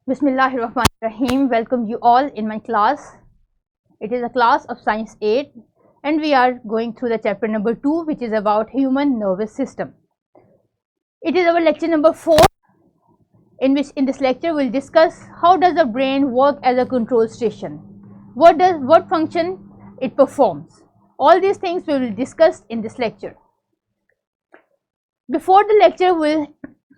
Bismillahirrahmanirrahim. Welcome you all in my class. It is a class of Science 8 and we are going through the chapter number 2, which is about human nervous system. It is our lecture number 4, in which in this lecture we'll discuss how does the brain work as a control station. What function it performs. All these things we will discuss in this lecture. Before the lecture we'll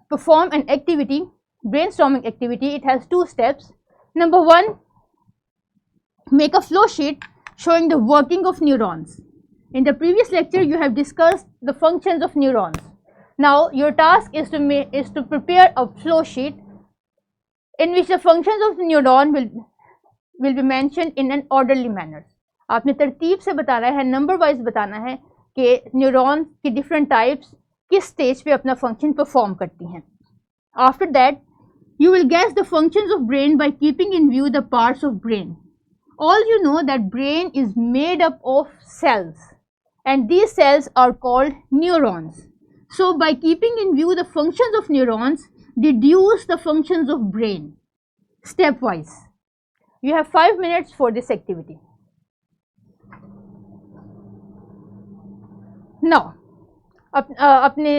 perform an activity, brainstorming activity. It has 2 steps. Number 1, make a flow sheet showing the working of neurons. In the previous lecture you have discussed the functions of neurons. Now your task is to prepare a flow sheet in which the functions of the neuron will be mentioned in an orderly manner. आपने तरतीब से बताना है, number wise बताना है कि neuron की different types किस स्टेज पे अपना फंक्शन परफॉर्म करती हैं. After that, you will guess the functions of brain by keeping in view the parts of brain. All you know that brain is made up of cells and these cells are called neurons. So by keeping in view the functions of neurons, deduce the functions of brain stepwise. You have 5 minutes for this activity. Now, अपने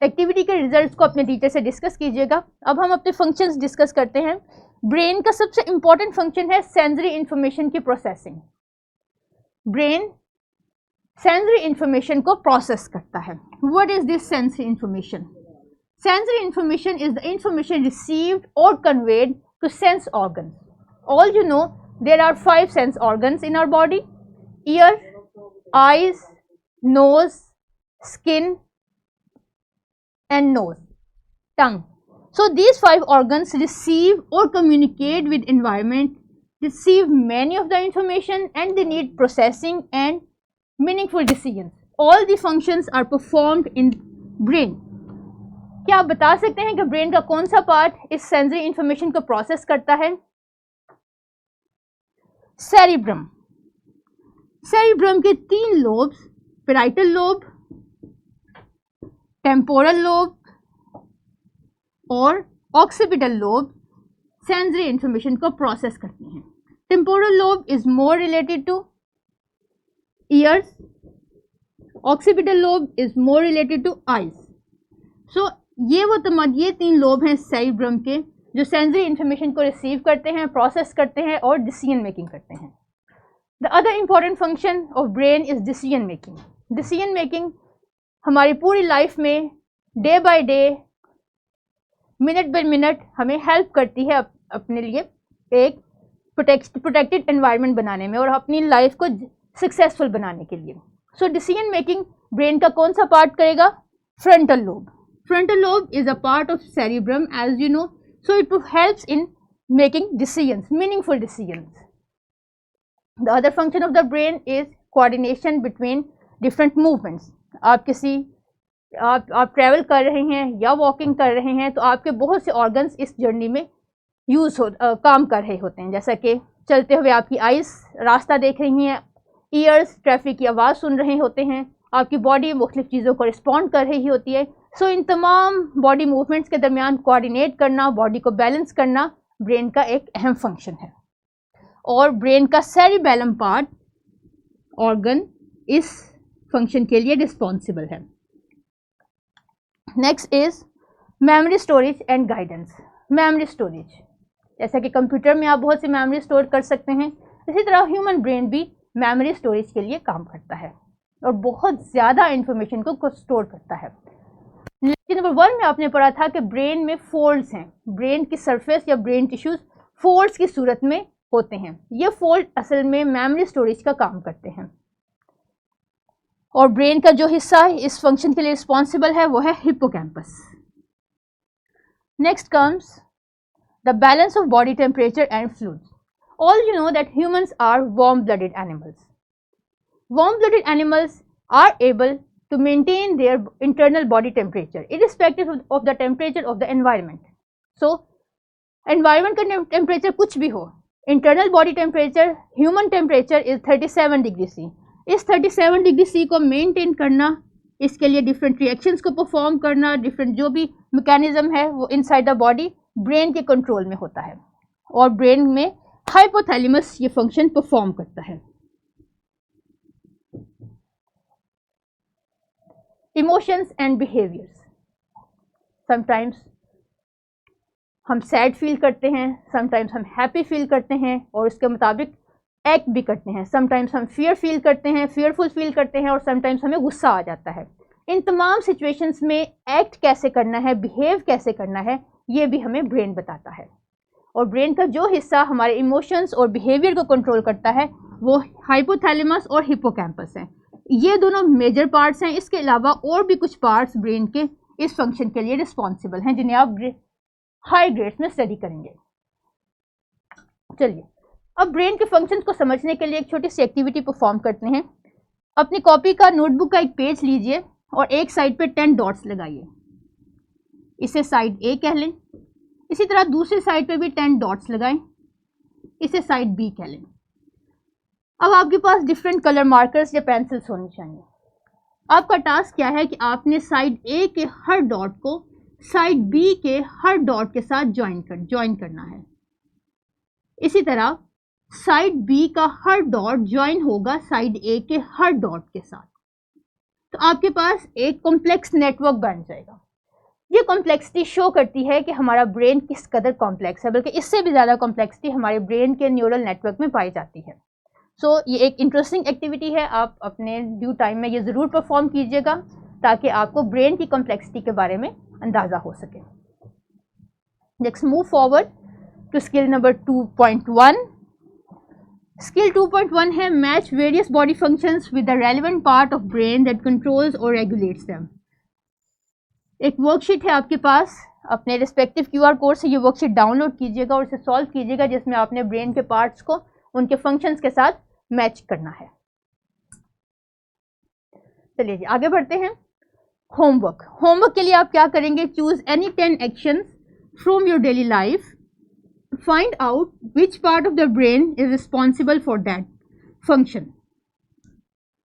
activity के results को अपने teacher से discuss कीजिएगा. अब हम अपने functions discuss करते हैं. ब्रेन का सबसे इम्पॉर्टेंट फंक्शन है सेंसरी इंफॉर्मेशन की प्रोसेसिंग. ब्रेन सेंसरी इंफॉर्मेशन को प्रोसेस करता है. What is this sensory information? Sensory information is the information received और conveyed to sense organs. All you know there are 5 sense organs in our body: ear, eyes, nose, skin and nose, tongue. So these 5 organs receive or communicate with environment, receive many of the information and they need processing and meaningful decisions. All the functions are performed in brain. क्या आप बता सकते हैं कि brain का कौन सा part इस सेंसरी इंफॉर्मेशन को प्रोसेस करता है? सेरिब्रम. सेरिब्रम के 3 lobes, parietal lobe, temporal lobe और ऑक्सीपिटल लोब, सेंसरी इंफॉर्मेशन को प्रोसेस करते हैं. Temporal lobe is more related to ears, occipital lobe is more related to eyes. So ये 3 लोब हैं सेरिब्रम के जो सेंसरी इंफॉर्मेशन को रिसीव करते हैं, प्रोसेस करते हैं और डिसीजन मेकिंग करते हैं. The other important function of brain is decision making. Decision making हमारी पूरी लाइफ में day by day, minute by minute हमें हेल्प करती है अपने लिए एक प्रोटेक्टेड एनवायरनमेंट बनाने में और अपनी लाइफ को सक्सेसफुल बनाने के लिए. सो डिसीजन मेकिंग ब्रेन का कौन सा पार्ट करेगा? Frontal lobe. Frontal lobe is a part of cerebrum as you know. So it helps in making decisions, meaningful decisions. The other function of the brain is coordination between different movements. आप travel कर रहे हैं या walking कर रहे हैं तो आपके बहुत से ऑर्गन्स इस जर्नी में काम कर रहे होते हैं. जैसा कि चलते हुए आपकी आइज़ रास्ता देख रही हैं, ईयर्स ट्रैफिक की आवाज़ सुन रहे होते हैं, आपकी बॉडी मुख्तलिफ चीज़ों को रिस्पॉन्ड कर रही होती है. सो इन तमाम बॉडी मूवमेंट्स के दरमियान कोऑर्डिनेट करना, बॉडी को बैलेंस करना ब्रेन का एक अहम फंक्शन है. और ब्रेन का सेरिबेलम पार्ट ऑर्गन इस फंक्शन के लिए रिस्पॉन्सिबल है. Next is memory storage and guidance. Memory storage, जैसा कि कंप्यूटर में आप बहुत सी मेमोरी स्टोर कर सकते हैं, इसी तरह ह्यूमन ब्रेन भी मेमोरी स्टोरेज के लिए काम करता है और बहुत ज़्यादा इंफॉर्मेशन को स्टोर करता है. लेकिन नंबर 1 में आपने पढ़ा था कि ब्रेन में फोल्ड्स हैं. ब्रेन की सरफेस या ब्रेन टिश्यूज फोल्ड्स की सूरत में होते हैं. ये फोल्ड असल में मेमोरी स्टोरेज का काम करते हैं और ब्रेन का जो हिस्सा इस फंक्शन के लिए रिस्पॉन्सिबल है वो है hippocampus. Next comes the balance of body temperature and fluids. All you know that humans are warm blooded animals. Warm blooded animals are able to maintain their internal body temperature irrespective of the temperature of the environment. So environment का temperature कुछ भी हो, internal body temperature, human temperature is 37 degree C. इस 37 degree C को maintain करना, इसके लिए different reactions को परफॉर्म करना, डिफरेंट जो भी मैकेनिज्म है वो इनसाइड द बॉडी ब्रेन के कंट्रोल में होता है और ब्रेन में हाइपोथैलेमस ये फंक्शन परफॉर्म करता है। इमोशंस एंड बिहेवियर्स, समटाइम्स हम सैड फील करते हैं, समटाइम्स हम हैप्पी फील करते हैं और उसके मुताबिक एक्ट भी करते हैं। समटाइम्स हम फियर फील करते हैं, फियरफुल फील करते हैं और समटाइम्स हमें गुस्सा आ जाता है। इन तमाम सिचुएशंस में एक्ट कैसे करना है, बिहेव कैसे करना है, ये भी हमें ब्रेन बताता है। और ब्रेन का जो हिस्सा हमारे इमोशंस और बिहेवियर को कंट्रोल करता है वो हाइपोथैलेमस और हिप्पोकैम्पस हैं। ये दोनों मेजर पार्ट्स हैं। इसके अलावा और भी कुछ पार्ट्स ब्रेन के इस फंक्शन के लिए रिस्पॉन्सिबल हैं जिन्हें आप हाई ग्रेड्स में स्टडी करेंगे। चलिए अब ब्रेन के फंक्शंस को समझने के लिए एक छोटी सी एक्टिविटी परफॉर्म करते हैं। अपनी कॉपी का, नोटबुक का एक पेज लीजिए और एक साइड पे 10 डॉट्स लगाइए। इसे साइड ए कह लें। इसी तरह दूसरी साइड पे भी 10 डॉट्स लगाएं, इसे साइड बी कह लें। अब आपके पास डिफरेंट कलर मार्कर्स या पेंसिल्स होनी चाहिए। आपका टास्क क्या है कि आपने साइड ए के हर डॉट को साइड बी के हर डॉट के साथ ज्वाइन करना है। इसी तरह साइड बी का हर डॉट ज्वाइन होगा साइड ए के हर डॉट के साथ। तो आपके पास एक कॉम्प्लेक्स नेटवर्क बन जाएगा। ये कॉम्प्लेक्सिटी शो करती है कि हमारा ब्रेन किस कदर कॉम्प्लेक्स है, बल्कि इससे भी ज़्यादा कॉम्प्लेक्सिटी हमारे ब्रेन के न्यूरल नेटवर्क में पाई जाती है। सो ये एक इंटरेस्टिंग एक्टिविटी है। आप अपने ड्यू टाइम में ये ज़रूर परफॉर्म कीजिएगा ताकि आपको ब्रेन की कॉम्प्लेक्सिटी के बारे में अंदाज़ा हो सके। Next move forward to skill number 2.1। Skill 2.1 है match various body functions with the relevant part of brain that controls और रेगुलेट्स देम। एक वर्कशीट है आपके पास, अपने रिस्पेक्टिव QR कोड से ये वर्कशीट डाउनलोड कीजिएगा और इसे सॉल्व कीजिएगा, जिसमें आपने ब्रेन के पार्ट्स को उनके फंक्शंस के साथ मैच करना है। चलिए जी आगे बढ़ते हैं। होमवर्क के लिए आप क्या करेंगे? Choose any 10 actions from your daily life, find out which part of the brain is responsible for that function.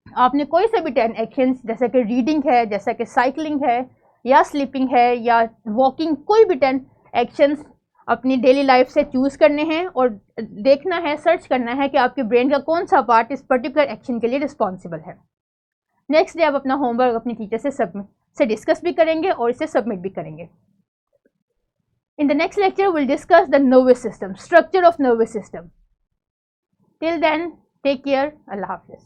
आपने कोई से भी 10 एक्शंस, जैसे कि रीडिंग है, जैसा कि साइकिलिंग है या स्लीपिंग है या वॉकिंग, कोई भी 10 एक्शंस अपनी डेली लाइफ से चूज करने हैं और देखना है, सर्च करना है कि आपके ब्रेन का कौन सा पार्ट इस पर्टिकुलर एक्शन के लिए रिस्पॉन्सिबल है। नेक्स्ट डे आप अपना होमवर्क अपनी टीचर से डिस्कस भी करेंगे और इसे सबमिट भी करेंगे। In the next lecture, we'll discuss the nervous system, structure of nervous system. Till then, take care. Allah Hafiz.